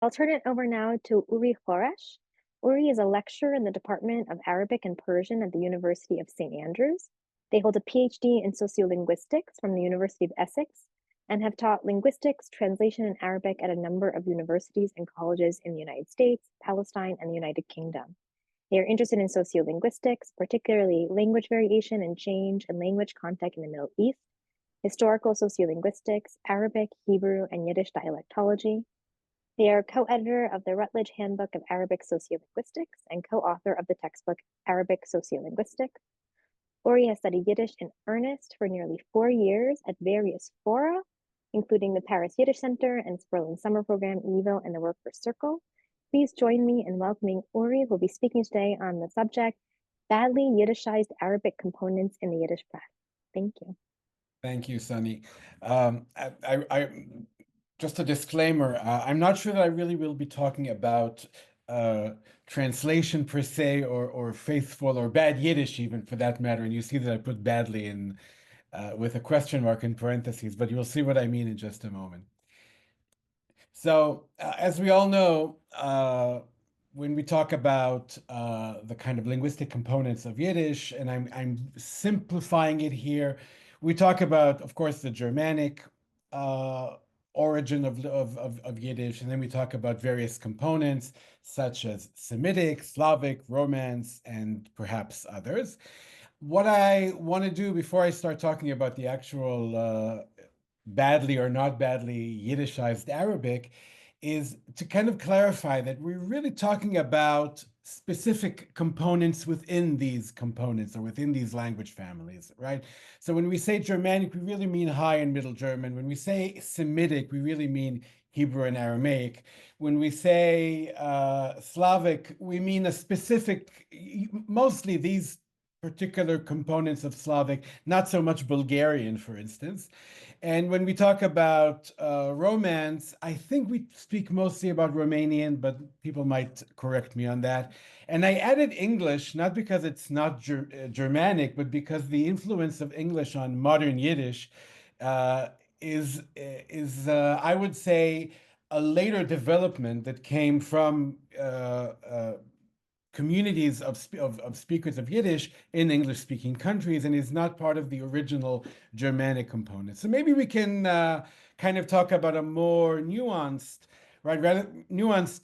I'll turn it over now to Uri Horesh. Uri is a lecturer in the Department of Arabic and Persian at the University of St. Andrews. They hold a PhD in sociolinguistics from the University of Essex and have taught linguistics, translation, and Arabic at a number of universities and colleges in the United States, Palestine, and the United Kingdom. They are interested in sociolinguistics, particularly language variation and change and language contact in the Middle East, historical sociolinguistics, Arabic, Hebrew, and Yiddish dialectology. They are co-editor of the Routledge Handbook of Arabic Sociolinguistics and co-author of the textbook Arabic Sociolinguistics. Uri has studied Yiddish in earnest for nearly 4 years at various fora, including the Paris Yiddish Center and Berlin Summer Program, YIVO, and the Workforce Circle. Please join me in welcoming Uri, who will be speaking today on the subject, Badly Yiddishized Arabic Components in the Yiddish Press. Thank you. Thank you, Sunny. Just a disclaimer, I'm not sure that I really will be talking about translation per se or faithful or bad Yiddish even for that matter. And you see that I put badly in with a question mark in parentheses, but you'll see what I mean in just a moment. So as we all know, when we talk about the kind of linguistic components of Yiddish, and I'm simplifying it here, we talk about, of course, the Germanic origin of Yiddish, and then we talk about various components such as Semitic, Slavic, Romance, and perhaps others. What I want to do before I start talking about the actual badly or not badly Yiddishized Arabic is to kind of clarify that we're really talking about specific components within these components or within these language families, right? So when we say Germanic, we really mean High and Middle German. When we say Semitic, we really mean Hebrew and Aramaic. When we say Slavic, we mean a specific, mostly these particular components of Slavic, not so much Bulgarian, for instance. And when we talk about Romance, I think we speak mostly about Romanian, but people might correct me on that. And I added English, not because it's not Germanic, but because the influence of English on modern Yiddish is I would say, a later development that came from communities of speakers of Yiddish in English-speaking countries and is not part of the original Germanic component. So maybe we can kind of talk about a more nuanced, right, rather nuanced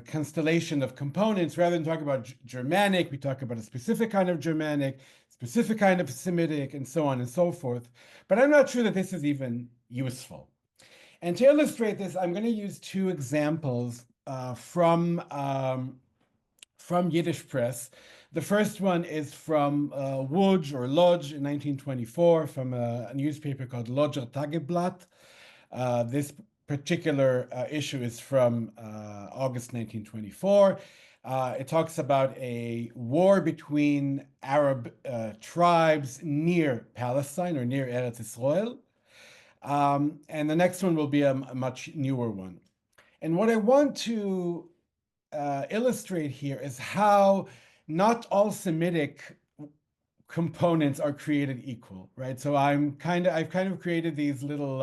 constellation of components. Rather than talk about Germanic, we talk about a specific kind of Germanic, specific kind of Semitic, and so on and so forth. But I'm not sure that this is even useful. And to illustrate this, I'm going to use two examples from Yiddish Press. The first one is from Łódź or Lodz in 1924 from a newspaper called Lodger Tageblatt. This particular issue is from August 1924. It talks about a war between Arab tribes near Palestine or near Eretz Israel. And the next one will be a much newer one. And what I want to illustrate here is how not all Semitic components are created equal, right? So I've kind of created these little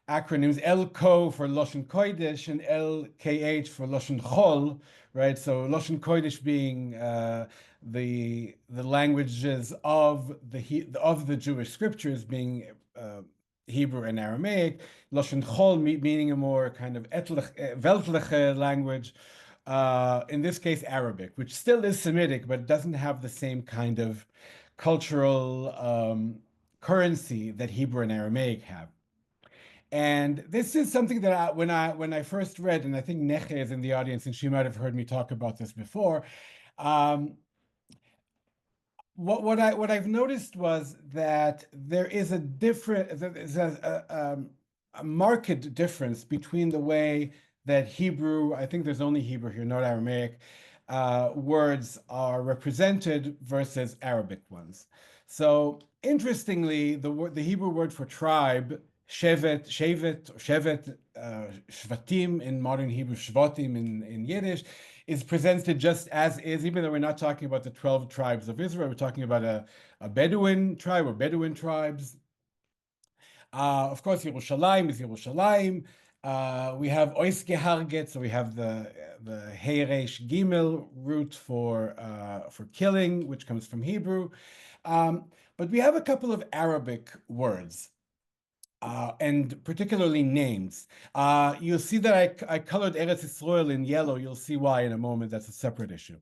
acronyms, LKO for Lashon Kodesh and LKH for Lashon Chol, right? So Lashon Kodesh being the languages of the Jewish scriptures being Hebrew and Aramaic, Lashon Chol meaning a more kind of weltliche language, in this case Arabic, which still is Semitic, but doesn't have the same kind of cultural currency that Hebrew and Aramaic have. And this is something that when I first read, and I think Neche is in the audience, and she might have heard me talk about this before. What I've noticed was that there is a marked difference between the way that Hebrew, I think there's only Hebrew here, not Aramaic, words are represented versus Arabic ones. So interestingly, the Hebrew word for tribe, shevet, shvatim in modern Hebrew, shvatim in Yiddish, is presented just as is, even though we're not talking about the 12 tribes of Israel, we're talking about a Bedouin tribe or Bedouin tribes. Of course, Yerushalayim is Yerushalayim, We have ois geharget, so we have the heyresh gimel root for killing, which comes from Hebrew. But we have a couple of Arabic words, and particularly names. You'll see that I colored Eretz Yisrael in yellow. You'll see why in a moment. That's a separate issue.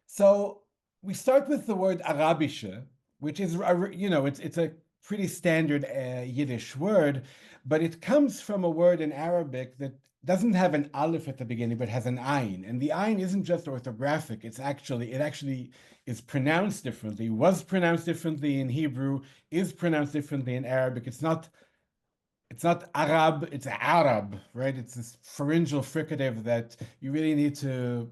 So we start with the word Arabische, which is, it's a pretty standard Yiddish word, but it comes from a word in Arabic that doesn't have an aleph at the beginning, but has an ayin. And the ayin isn't just orthographic. It actually is pronounced differently, was pronounced differently in Hebrew, is pronounced differently in Arabic. It's not Arab, it's Arab, right? It's this pharyngeal fricative that you really need to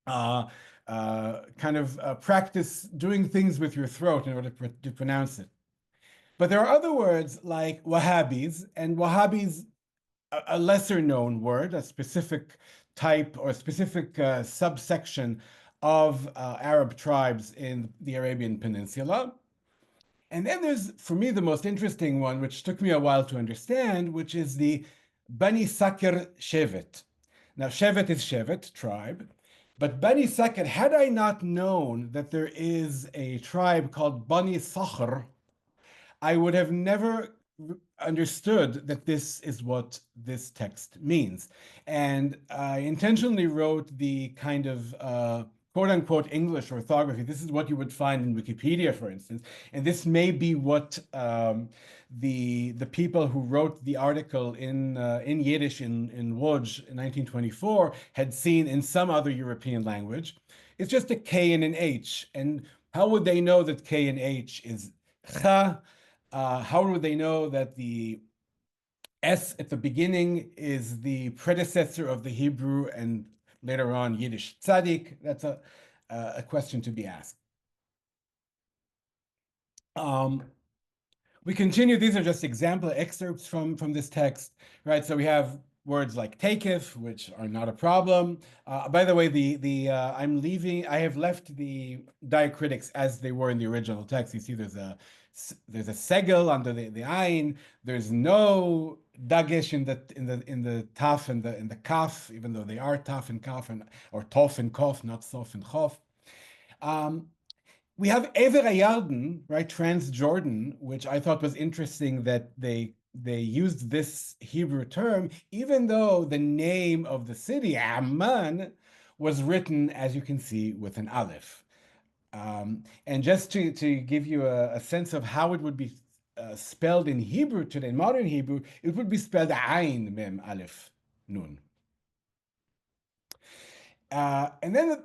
uh, kind of practice doing things with your throat in order to pronounce it. But there are other words like Wahhabis, and Wahhabis, a lesser known word, a specific type or specific subsection of Arab tribes in the Arabian Peninsula. And then there's, for me, the most interesting one, which took me a while to understand, which is the Bani Sakr Shevet. Now, Shevet is Shevet, tribe, but Bani Sakr, had I not known that there is a tribe called Bani Sakhr, I would have never understood that this is what this text means. And I intentionally wrote the kind of quote unquote English orthography. This is what you would find in Wikipedia, for instance. And this may be what the people who wrote the article in Yiddish in Łódź in 1924 had seen in some other European language. It's just a K and an H. And how would they know that K and H is cha? How would they know that the S at the beginning is the predecessor of the Hebrew and later on Yiddish tzaddik? That's a question to be asked. We continue. These are just example excerpts from this text, right? So we have words like takif, which are not a problem. By the way, I have left the diacritics as they were in the original text. You see there's a segel under the ayin. There's no dagesh in the taf and the kaf, even though they are taf and kaf, or tof and kof, not sof and chof. We have Ever Ayarden, right, Transjordan, which I thought was interesting that they used this Hebrew term, even though the name of the city, Amman, was written, as you can see, with an aleph. And just to give you a sense of how it would be spelled in Hebrew today, in modern Hebrew, it would be spelled Ain Mem Aleph Nun. And then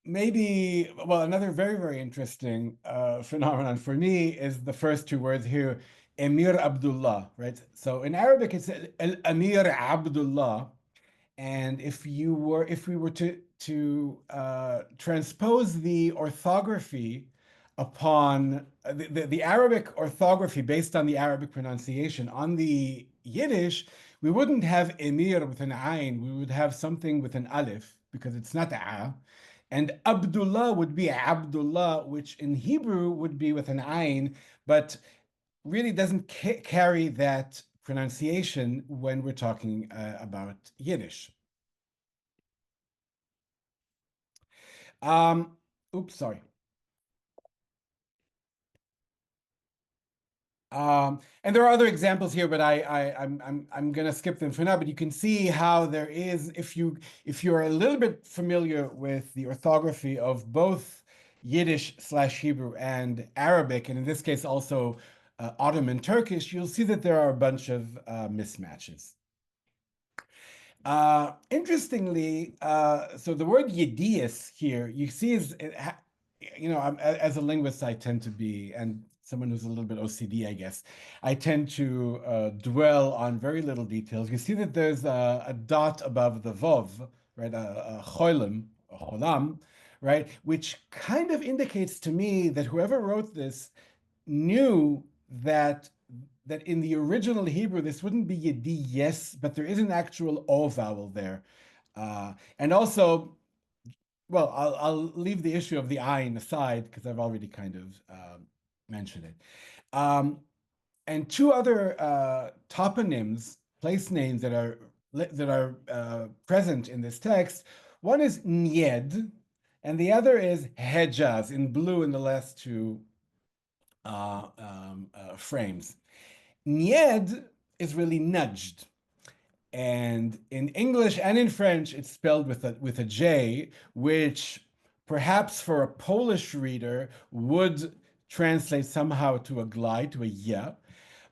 another very, very interesting phenomenon for me is the first two words here, Emir Abdullah, right? So in Arabic, it's El Amir Abdullah. And if we were to transpose the orthography upon the Arabic orthography based on the Arabic pronunciation on the Yiddish, we wouldn't have Emir with an Ain, we would have something with an Aleph because it's not A. And Abdullah would be Abdullah, which in Hebrew would be with an Ain, but really doesn't carry that pronunciation when we're talking about Yiddish. Oops, sorry. And there are other examples here, but I'm going to skip them for now. But you can see how there is, if you're a little bit familiar with the orthography of both Yiddish/Hebrew and Arabic, and in this case also Ottoman Turkish, you'll see that there are a bunch of mismatches. Interestingly, so the word Yiddish here, you see is, as a linguist, I tend to be, and someone who's a little bit OCD, I guess, I tend to dwell on very little details. You see that there's a dot above the vov, right? A cholim, a cholam, right? Which kind of indicates to me that whoever wrote this knew that in the original Hebrew, this wouldn't be Yedi, yes, but there is an actual O vowel there. And also, well, I'll leave the issue of the ayin aside because I've already kind of mentioned it. and two other toponyms, place names that are present in this text. One is Nyed, and the other is Hejaz in blue in the last two frames. Nyed is really nudged. And in English and in French, it's spelled with a J, which perhaps for a Polish reader would translate somehow to a glide, to a ya.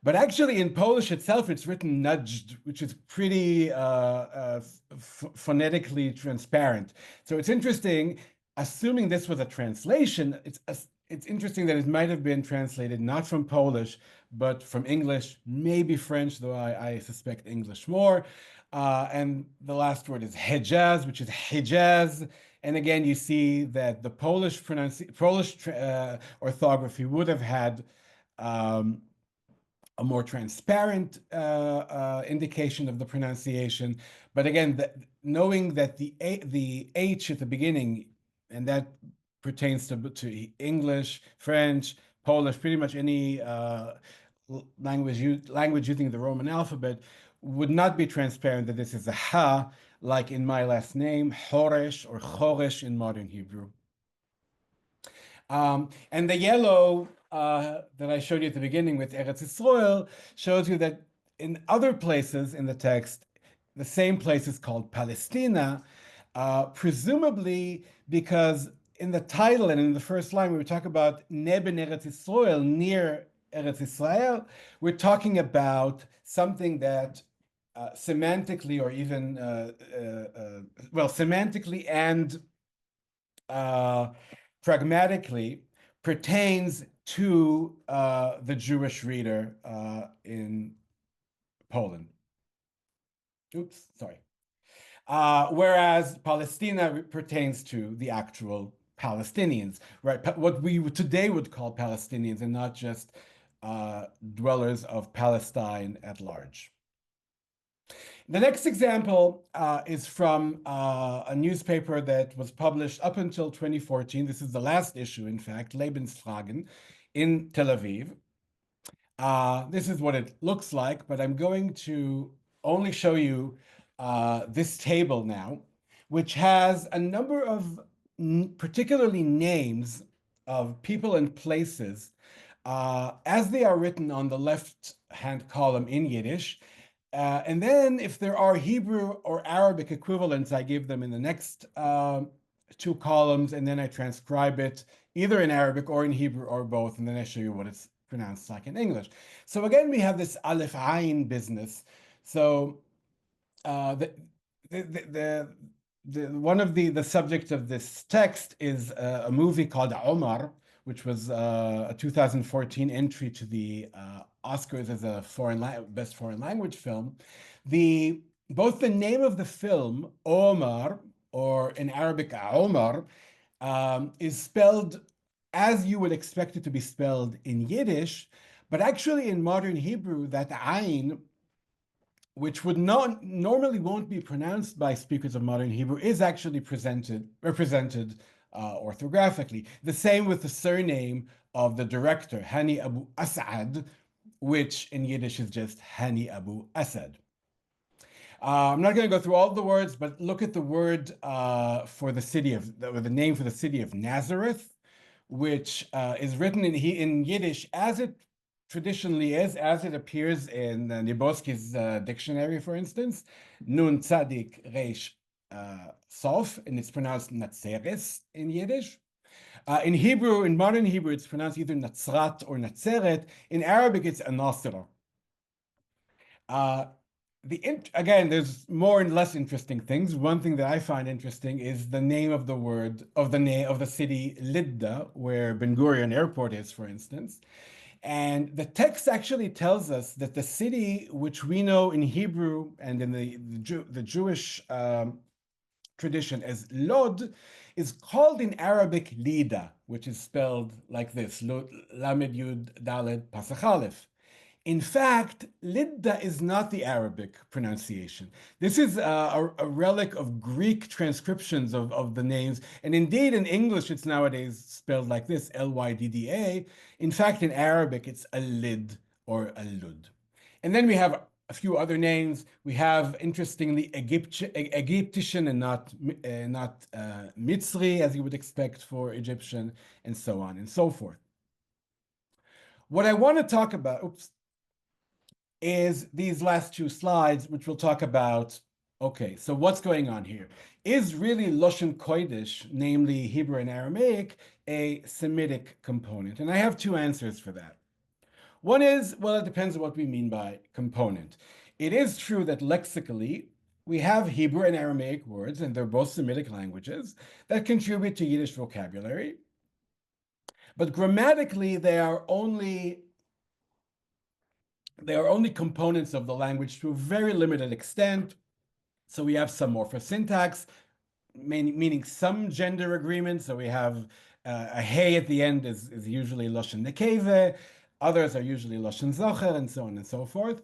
But actually, in Polish itself, it's written nudged, which is pretty phonetically transparent. So it's interesting, assuming this was a translation, it's interesting that it might have been translated not from Polish, but from English, maybe French, though I suspect English more. And the last word is hejaz, which is hejaz. And again, you see that the Polish orthography would have had a more transparent indication of the pronunciation. But again, knowing that the H at the beginning, and that pertains to English, French, Polish, pretty much any language using the Roman alphabet, would not be transparent that this is a ha, like in my last name, Horesh or Choresh in modern Hebrew. And the yellow that I showed you at the beginning with Eretz Yisrael shows you that in other places in the text, the same place is called Palestina, presumably because in the title and in the first line, when we talk about Neben Eretz Yisrael, near Eretz Yisrael, we're talking about something that semantically, or even, well, semantically and pragmatically pertains to the Jewish reader in Poland. Oops, sorry. Whereas Palestina pertains to the actual Palestinians, right? What we today would call Palestinians, and not just dwellers of Palestine at large. The next example is from a newspaper that was published up until 2014. This is the last issue, in fact, Lebensfragen in Tel Aviv. This is what it looks like, but I'm going to only show you this table now, which has a number of particularly names of people and places as they are written on the left-hand column in Yiddish. And then if there are Hebrew or Arabic equivalents, I give them in the next two columns, and then I transcribe it either in Arabic or in Hebrew or both, and then I show you what it's pronounced like in English. So again, we have this Aleph Ayin business. So one of the subjects of this text is a movie called Omar, which was a 2014 entry to the Oscars as a best foreign language film. Both the name of the film, Omar, or in Arabic, Omar, is spelled as you would expect it to be spelled in Yiddish, but actually in modern Hebrew, that Ayin, which would not normally won't be pronounced by speakers of modern Hebrew, is actually represented orthographically. The same with the surname of the director, Hani Abu Asad, which in Yiddish is just Hani Abu Asad. I'm not going to go through all the words, but look at the word for the city of, or the name for the city of Nazareth, which is written in Yiddish as it traditionally is, as it appears in Nibosky's dictionary, for instance, Nun Tzadik Reish Sof, and it's pronounced Natzeres in Yiddish. In Hebrew, in modern Hebrew, it's pronounced either Natzrat or Natzeret. In Arabic, it's Anasira. Again, there's more and less interesting things. One thing that I find interesting is the name of the city Lidda, where Ben Gurion Airport is, for instance. And the text actually tells us that the city, which we know in Hebrew and in the Jewish tradition as Lod, is called in Arabic Lida, which is spelled like this, Lamed Yud Daled Pasach Aleph. In fact, Lidda is not the Arabic pronunciation. This is a relic of Greek transcriptions of the names. And indeed, in English, it's nowadays spelled like this, Lydda. In fact, in Arabic, it's a lid or Lud. And then we have a few other names. We have, interestingly, Egyptian and not Mitzri, as you would expect for Egyptian, and so on and so forth. What I want to talk about, is these last two slides, which we'll talk about. Okay, so what's going on here? Is really Lashon Kodesh, namely Hebrew and Aramaic, a Semitic component? And I have two answers for that. One is, well, it depends on what we mean by component. It is true that lexically, we have Hebrew and Aramaic words, and they're both Semitic languages, that contribute to Yiddish vocabulary. But grammatically, they are only components of the language to a very limited extent. So we have some morphosyntax, meaning some gender agreement. So we have a hey at the end is usually Lashon Nekeve, others are usually Lashon Zocher, and so on and so forth.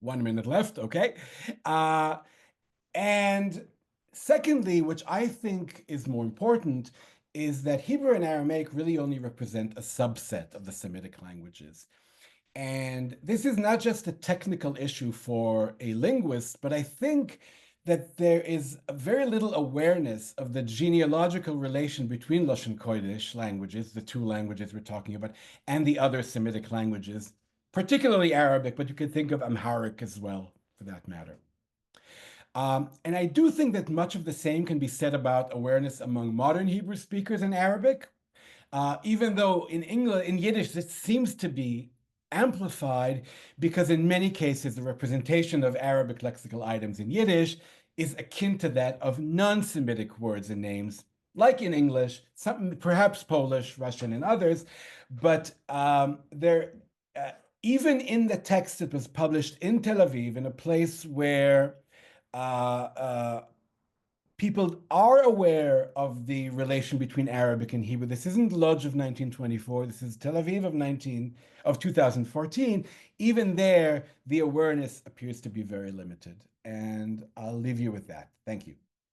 1 minute left, okay. And secondly, which I think is more important, is that Hebrew and Aramaic really only represent a subset of the Semitic languages. And this is not just a technical issue for a linguist, but I think that there is very little awareness of the genealogical relation between Lashon Kodesh languages, the two languages we're talking about, and the other Semitic languages, particularly Arabic, but you could think of Amharic as well, for that matter. And I do think that much of the same can be said about awareness among modern Hebrew speakers in Arabic, even though in Yiddish, this seems to be amplified because in many cases, the representation of Arabic lexical items in Yiddish is akin to that of non-Semitic words and names, like in English, some, perhaps Polish, Russian, and others. But even in the text that was published in Tel Aviv, in a place where people are aware of the relation between Arabic and Hebrew. This isn't Lodz of 1924. This is Tel Aviv of 2014. Even there, the awareness appears to be very limited. And I'll leave you with that. Thank you.